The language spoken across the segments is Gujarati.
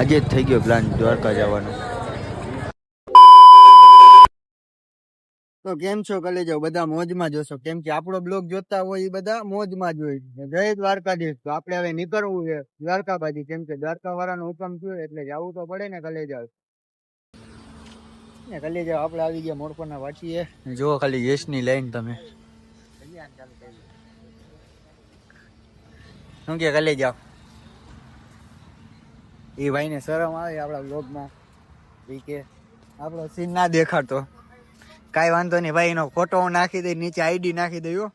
આજે જ થઈ ગયો પ્લાન દ્વારકા જવાનો. તો કેમ છો કલેજો? બધા મોજમાં જોશો, કેમ કે આપણો બ્લોગ જોતા હોય એ બધા મોજમાં જ હોય. જય દ્વારકાધીશ. તો આપણે હવે નીકળવું છે દ્વારકા બાજુ, કેમ કે દ્વારકા વાળાનો હુકમ થયો એટલે જવું તો પડે ને કલેજા. ને કલેજા આપણે આવી ગયા મોડપરના વાંચીએ. જો ખાલી ગેસની લાઈન તમે શું કે કલેજા? એ ભાઈને શરમ આવે આપણા બ્લોગમાં, એ કે આપણો સીન ના દેખાડતો. કાંઈ વાંધો નહીં ભાઈ, એનો ફોટો હું નાખી દઈ, નીચે આઈડી નાખી દઉં.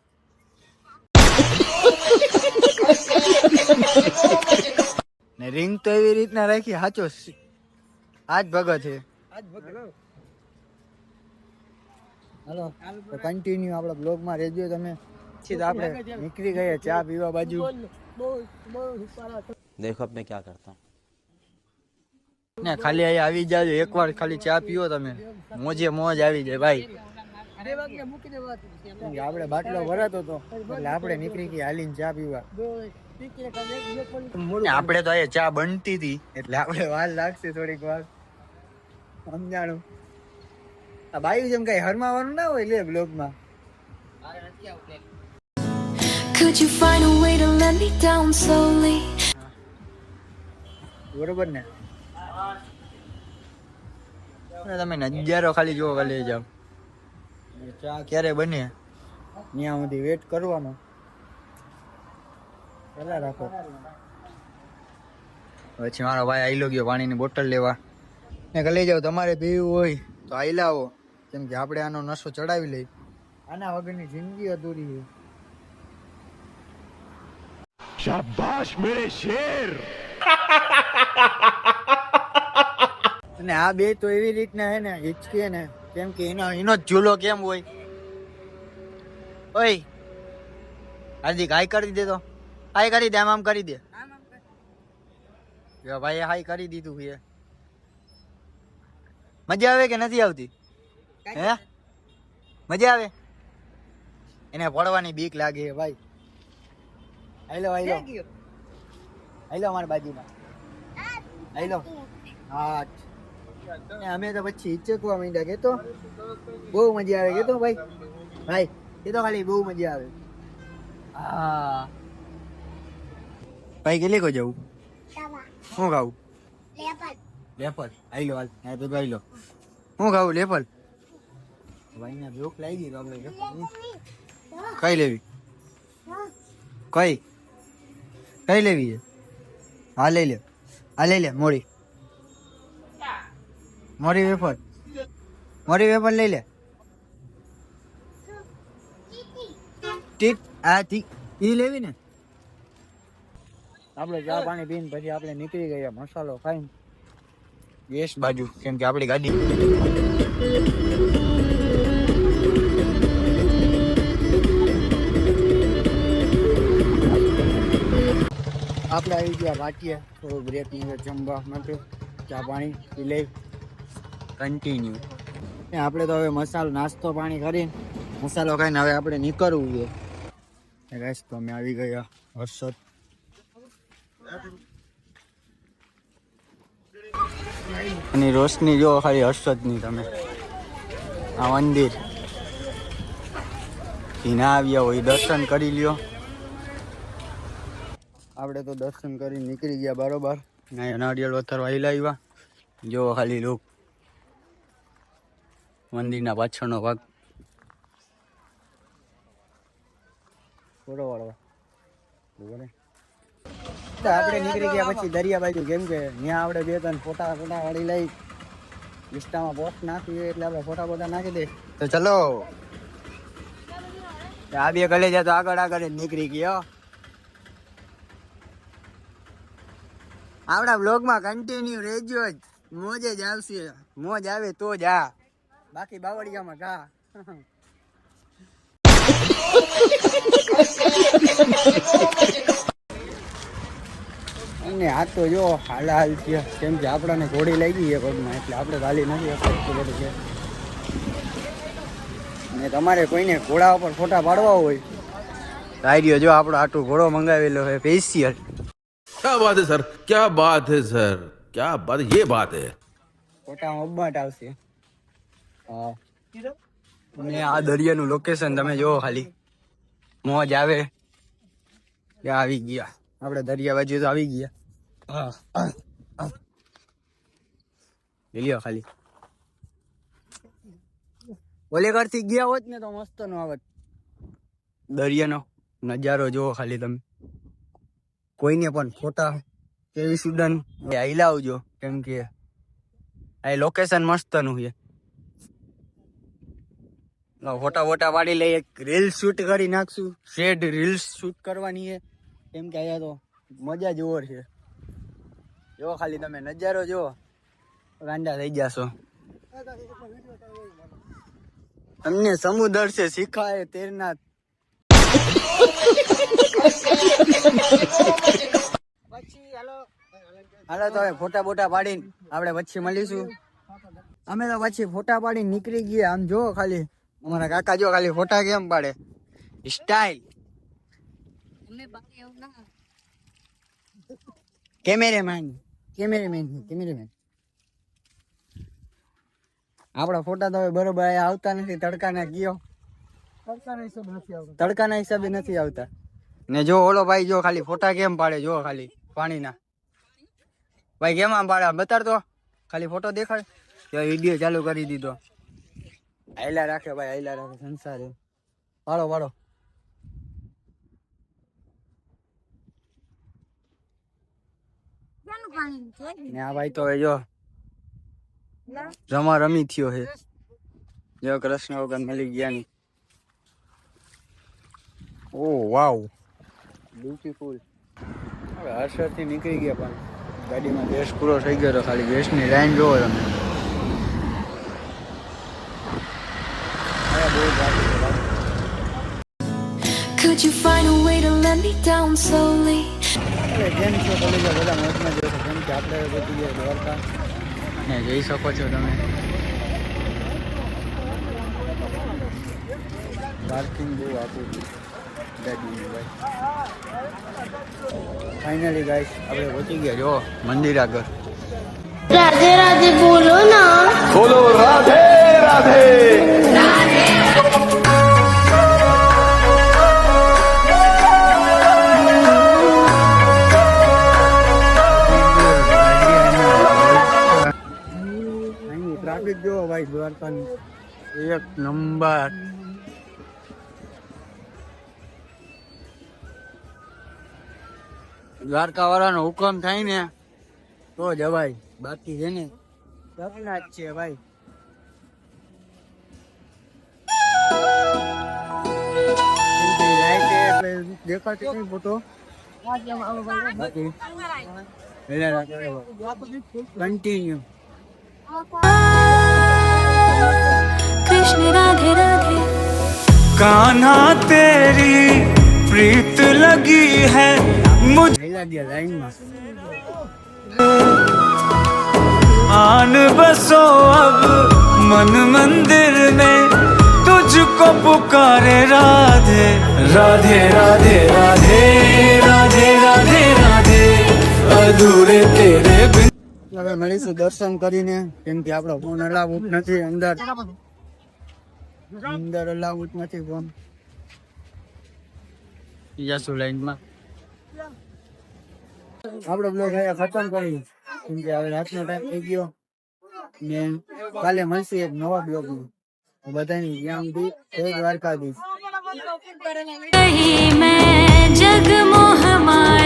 ને રિંગ તો એવી રીતના રાખી, સાચો આજ ભગત છે. હાલો તો કન્ટિન્યુ આપણા બ્લોગમાં રહેજો તમે. આપણે નીકળી ગયા ચા પીવા બાજુ. देखो अब मैं क्या करता हूँ. ને ખાલી અહીંયા આવી જાજો એકવાર, ખાલી ચા પીવો તમે, મોજે મોજ આવી જાય ભાઈ. આપણે બાટલો ભરાતો હતો એટલે આપણે નીકળી ગયા હાલીને ચા પીવા. આપણે તો અહીંયા ચા બનતી હતી એટલે આપણે વાર લાગશે થોડીક વાર, સમજાણું. આ બાયું જેમ કઈ હરમાવાનું ના હોય લે બ્લોગમાં. Could you find a way to let me down slowly? બરોબર ને? તમે નજારો ખાલી જોવો, ખાલી જાવ. ચા ક્યારે બને ત્યાં સુધી વેટ કરવાનો. પેલા રાખો. પછી મારો ભાઈ આઈલો ગયો પાણીની બોટલ લેવા. ને લઈ જાવ, તમારે પીવું હોય તો આઈ લાવો, કેમ કે આપણે આનો નશો ચડાવી લઈ. આના વગરની જિંદગી અધૂરી છે. શાબાશ મેરે શેર. અને આ બે તો એવી રીતના હે ને હિચકે ને, કેમ કે એનો જ ઝૂલો કેમ હોય. ઓય હાર્દિક, હાઈ કરી દે તો. હાઈ કરી દે, આમ કરી દે. ભાઈ હાઈ કરી દીધું છે. મજા આવે કે નથી આવતી? હે મજા આવે? એને પડવાની બીક લાગે છે ભાઈ. હાલો હાલો હાલો અમારી બાજુમાં હાલો. હા અમે તો પછી હિચકવા માંડ્યા. કેતો બહુ મજા આવે. કેતો ભાઈ ભાઈ એ તો ખાલી બહુ મજા આવે. હા ભાઈ કેટલી કો જવું? શું ખાવું? લેપલ. આઈલો હાલ તો આઈલો. શું ખાવું? લેપલ. ભાઈ ને ભૂખ લાગી તો આપણે કઈ લેવી? કઈ કઈ લેવી છે? હા લઈ લે, હા લઈ લે. મોડી મોરી વેફર, મોરી વેફર લઈ લે. ટીટ આ ઠીક ઈ લેવી ને. આપણે ચા પાણી પીને પછી આપણે નીકળી ગયા મસાલો ખાઈને ગેસ બાજુ, કેમ કે આપણી ગાડી આપણે આવી ગયા વાટીએ. થોડું બ્રેક મળે જમવા માટે, ચા પાણી પી લઈ કન્ટિન્યુ. આપણે તો હવે મસાલો નાસ્તો પાણી કરીને મસાલો ખાઈને હવે આપણે નીકળવું છે ગાઈસ. તો અમે આવી ગયા હર્ષદ. અને રોશની જો ખાલી હર્ષદની. તમે આ મંદિર ના આવ્યા હોય દર્શન કરી લ્યો. આપણે તો દર્શન કરી નીકળી ગયા બરોબર. નારિયેળ વથરવા આવ્યા. જો ખાલી લોક મંદિરના પાછળનો ભાગ ફોટો વાળવા. આપણે નીકળી ગયા પછી દરિયા બાજુ, કેમ કે ત્યાં આપણે બે ત્રણ ફોટા વાળી લઈ ઇન્સ્ટામાં પોસ્ટ નાખી એટલે આપણે ફોટા નાખી દે. તો ચલો આ બે કલેજા તો આગળ આગળ જ નીકળી ગયો. આપણા બ્લોગમાં કન્ટિન્યુ રહેજો જ, મોજ જ આવશે. મોજ આવે તો જ આ, બાકી બાવળિયામાં ઘા. અને આ તો જો હાલા હાલ છે, કેમ કે આપણાને ઘોડી લાગી છે પગમાં, એટલે આપણે ગાલી નથી એટલું બધું છે. અને તમારે કોઈને ઘોડા ઉપર ફોટા પાડવા હોય તો આઈડિયો જો આપણો આટલું ઘોડો મંગાવેલો છે સ્પેશિયલ. क्या बात है सर, क्या बात है सर, क्या बात है, ये बात है. ફોટામાં અબ્બાટ આવશે. હા. અને આ દરિયાનું લોકેશન તમે જોવો ખાલી. મોજ આવે. ત્યાં આવી ગયા. આપણે દરિયા બાજુ તો આવી ગયા. લ્યો ખાલી. ઓલે ઘરથી ગયા હોત ને તો મસ્ત નો આવત. દરિયાનો નજારો જોવો ખાલી તમે. કોઈને પણ ફોટા કેવી સુડન હિલાવજો કેમ કે આ લોકેશન મસ્ત નું છે. ફોટા વોટા પાડી લઈ એક રીલ શૂટ કરી નાખશું. શેડ રીલ્સ શૂટ કરવાની છે કેમ કે અહીંયા તો મજા જ ઓર છે. જો ખાલી તમે નજારો જો ગાંડા થઈ જશો. તમને સમુદ્ર છે શીખાય તેરના. હાલો તો હવે ફોટા બોટા પાડીને આપણે પછી મળીશું. અમે તો પછી ફોટા પાડીને નીકળી ગયા. આમ જો ખાલી અમારા કાકા જો ખાલી ફોટા કેમ પાડે સ્ટાઇલ. કેમેરામેન આપડા ફોટા તો હવે બરોબર આવતા નથી. તડકાના ગયો તડકાના હિસાબે નથી આવતા. ને જો ઓલો ભાઈ જો ખાલી ફોટા કેમ પાડે જો ખાલી પાણીના. ભાઈ કેમ આમ પાડે બતાડતો ખાલી ફોટો દેખાડ. વિડીયો ચાલુ કરી દીધો. આયલા રાખે ભાઈ આયલા રાખે સંસાર. પાડો પાડો. ને આ ભાઈ તો જો રમા રમી થયો છે. જો કૃષ્ણ વગર મળી ગયા ની. ઓ વાવ બ્યુટીફુલ. હવે હર્ષદ થી નીકળી ગયા પણ ગાડીમાં ગેસ પૂરો થઈ ગયો તો ખાલી ગેસની લાઈન જોવો તમે. Could you find a way to let me down slowly? જેમ છો કોલેજ બધા મોજમાં જોશો કેમ કે આપણે પહોંચી ગયા દ્વારકા ને જઈ શકો છો તમે. પાર્કિંગ બહુ આપું ગાડીની ભાઈ. ફાઇનલી ગાઈસ આપણે પહોંચી ગયા જો મંદિર આગળ. राधे राधे बोलो ना. बोलो राधे राधे. ટ્રાફિક જોવો ભાઈ દ્વારકાની એક નંબર. દ્વારકા વાળાનો હુકમ થાય ને તો જવાય. બાકી છે ને સપના જ છે ભાઈ. દેખાતી નહીં photo. Continue. Krishna Radhe Radhe. Kanha तेरी प्रीत लगी है मुझे લાઈન માં आन बसो अब मन मंदिर में तुझको पुकारे राधे राधे राधे राधे राधे राधे राधे अधूरे तेरे बिन. હવે મળીશું દર્શન કરીને કેમ કે આપણો ફોન અલાઉ નથી અંદર અલાઉ નથી ફોન. જશું લાઈનમાં. આપણો બ્લોગ અહીંયા ખતમ કરી કેમ કે હવે રાતનો ટાઈમ થઈ ગયો ને કાલે મળશે એક નવા બ્લોગમાં. બધાની જ્ઞાન દી દ્વારકાધીશ. कहीं मैं जग मोह माया